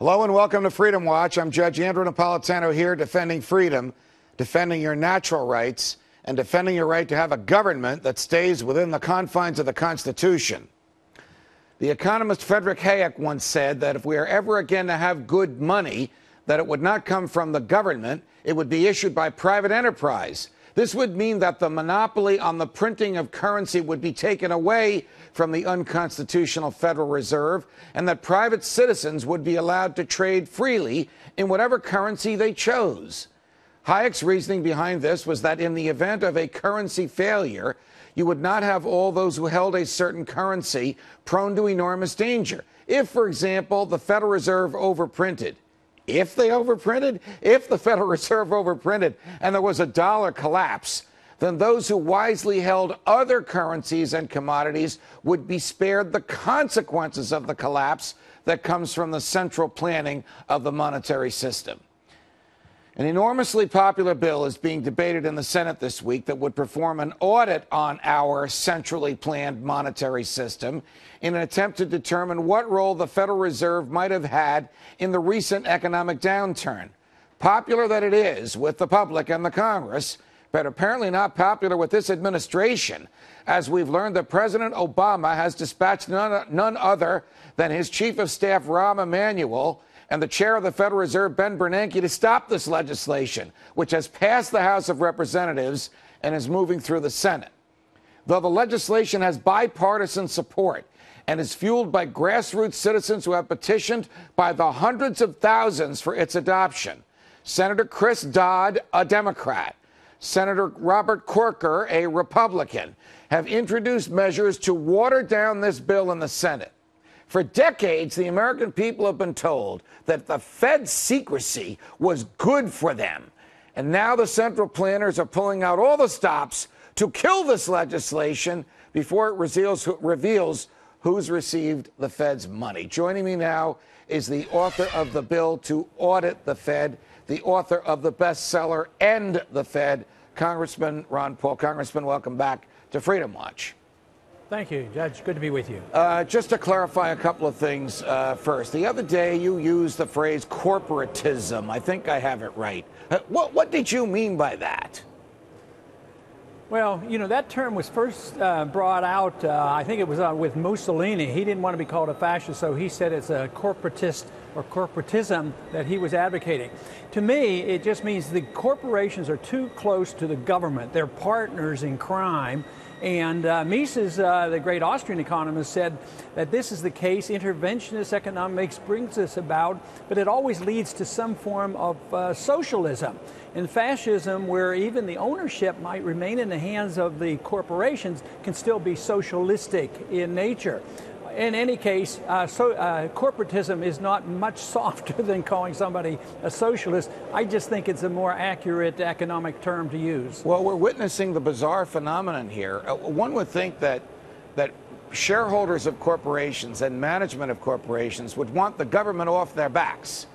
Hello and welcome to Freedom Watch. I'm Judge Andrew Napolitano here defending freedom, defending your natural rights, and defending your right to have a government that stays within the confines of the Constitution. The economist Friedrich Hayek once said that if we are ever again to have good money, that it would not come from the government, it would be issued by private enterprise. This would mean that the monopoly on the printing of currency would be taken away from the unconstitutional Federal Reserve, and that private citizens would be allowed to trade freely in whatever currency they chose. Hayek's reasoning behind this was that in the event of a currency failure, you would not have all those who held a certain currency prone to enormous danger. If, for example, the Federal Reserve overprinted, if the Federal Reserve overprinted and there was a dollar collapse, then those who wisely held other currencies and commodities would be spared the consequences of the collapse that comes from the central planning of the monetary system. An enormously popular bill is being debated in the Senate this week that would perform an audit on our centrally planned monetary system in an attempt to determine what role the Federal Reserve might have had in the recent economic downturn. Popular that it is with the public and the Congress, but apparently not popular with this administration, as we've learned that President Obama has dispatched none other than his chief of staff, Rahm Emanuel, and the chair of the Federal Reserve, Ben Bernanke, to stop this legislation, which has passed the House of Representatives and is moving through the Senate. Though the legislation has bipartisan support and is fueled by grassroots citizens who have petitioned by the hundreds of thousands for its adoption, Senator Chris Dodd, a Democrat, Senator Robert Corker, a Republican, have introduced measures to water down this bill in the Senate. For decades, the American people have been told that the Fed's secrecy was good for them. And now the central planners are pulling out all the stops to kill this legislation before it reveals who's received the Fed's money. Joining me now is the author of the bill to audit the Fed, the author of the bestseller, End the Fed, Congressman Ron Paul. Congressman, welcome back to Freedom Watch. Thank you, Judge. Good to be with you. Just to clarify a couple of things first. The other day, you used the phrase corporatism. I think I have it right. What did you mean by that? Well, you know, that term was first brought out, I think it was with Mussolini. He didn't want to be called a fascist, so he said it's a corporatist or corporatism that he was advocating. To me, it just means the corporations are too close to the government. They're partners in crime. And Mises, the great Austrian economist, said that this is the case. Interventionist economics brings this about, but it always leads to some form of socialism. And fascism, where even the ownership might remain in the hands of the corporations, can still be socialistic in nature. In any case, corporatism is not much softer than calling somebody a socialist. I just think it's a more accurate economic term to use. Well, we're witnessing the bizarre phenomenon here. One would think that shareholders of corporations and management of corporations would want the government off their backs.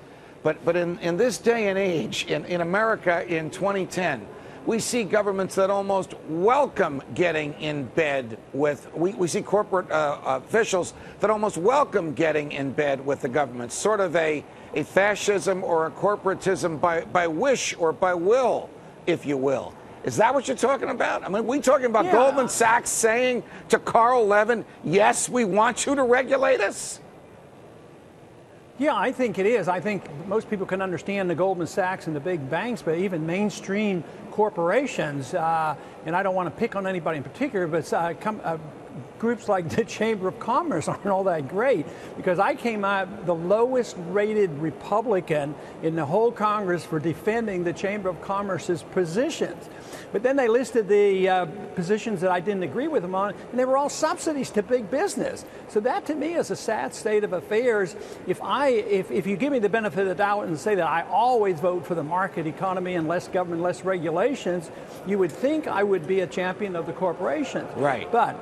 But in this day and age, in America in 2010, we see governments that almost welcome getting in bed with, we see corporate officials that almost welcome getting in bed with the government, sort of a fascism or a corporatism by wish or by will, if you will. Is that what you're talking about? I mean, we talking about Goldman Sachs saying to Carl Levin, yes, we want you to regulate us? Yeah, I think it is. I think most people can understand the Goldman Sachs and the big banks, but even mainstream corporations, and I don't want to pick on anybody in particular, but groups like the Chamber of Commerce aren't all that great, because I came out the lowest rated Republican in the whole Congress for defending the Chamber of Commerce's positions. But then they listed the positions that I didn't agree with them on, and they were all subsidies to big business. So that, to me, is a sad state of affairs. If you give me the benefit of the doubt and say that I always vote for the market economy and less government, less regulations, you would think I would be a champion of the corporations. Right. But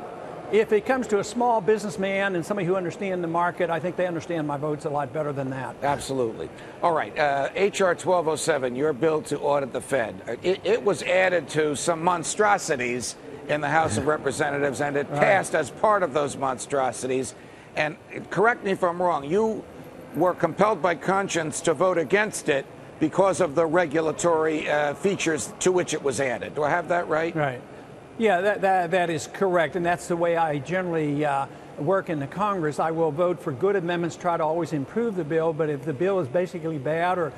if it comes to a small businessman and somebody who understands the market, I think they understand my votes a lot better than that. Absolutely. All right. H.R. 1207, your bill to audit the Fed. It was added to some monstrosities in the House of Representatives, and it passed as part of those monstrosities. And correct me if I'm wrong, you were compelled by conscience to vote against it because of the regulatory features to which it was added. Do I have that right? Right. Yeah, that is correct, and that's the way I generally work in the Congress. I will vote for good amendments, try to always improve the bill, but if the bill is basically bad or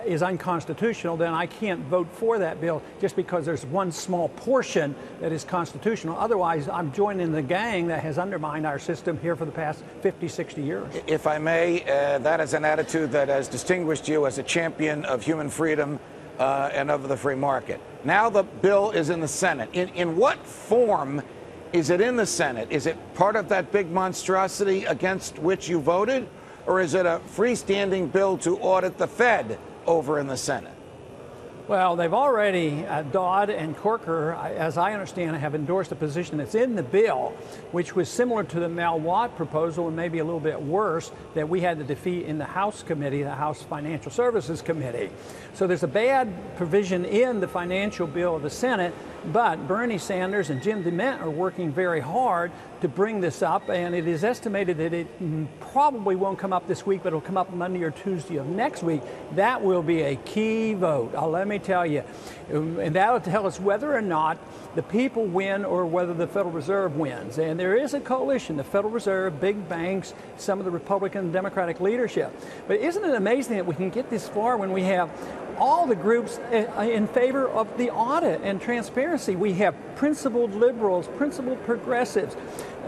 is unconstitutional, then I can't vote for that bill just because there's one small portion that is constitutional. Otherwise, I'm joining the gang that has undermined our system here for the past 50, 60 years. If I may, that is an attitude that has distinguished you as a champion of human freedom and of the free market. Now the bill is in the Senate. In what form is it in the Senate? Is it part of that big monstrosity against which you voted? Or is it a freestanding bill to audit the Fed over in the Senate? Well, they've already, Dodd and Corker, as I understand it, have endorsed a position that's in the bill, which was similar to the Mel Watt proposal and maybe a little bit worse that we had to defeat in the House committee, the House Financial Services Committee. So there's a bad provision in the financial bill of the Senate, but Bernie Sanders and Jim DeMint are working very hard to bring this up, and it is estimated that it probably won't come up this week, but it'll come up Monday or Tuesday of next week. That will be a key vote, let me tell you. And that will tell us whether or not the people win or whether the Federal Reserve wins. And there is a coalition, the Federal Reserve, big banks, some of the Republican and Democratic leadership. But isn't it amazing that we can get this far when we have all the groups in favor of the audit and transparency? We have principled liberals, principled progressives,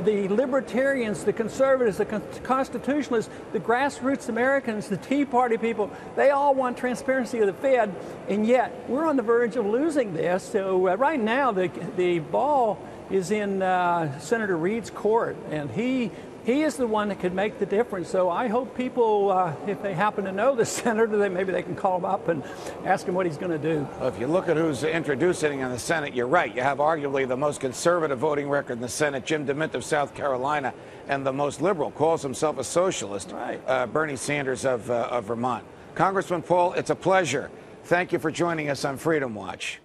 the libertarians, the conservatives, the constitutionalists, the grassroots Americans, the Tea Party people. They all want transparency of the Fed, and yet we're on the verge of losing this. So right now the ball is in Senator Reid's court, and he is the one that could make the difference. So I hope people, if they happen to know the senator, maybe they can call him up and ask him what he's going to do. Well, if you look at who's introducing in the Senate, you're right. You have arguably the most conservative voting record in the Senate, Jim DeMint of South Carolina, and the most liberal, calls himself a socialist, right. Bernie Sanders of Vermont. Congressman Paul, it's a pleasure. Thank you for joining us on Freedom Watch.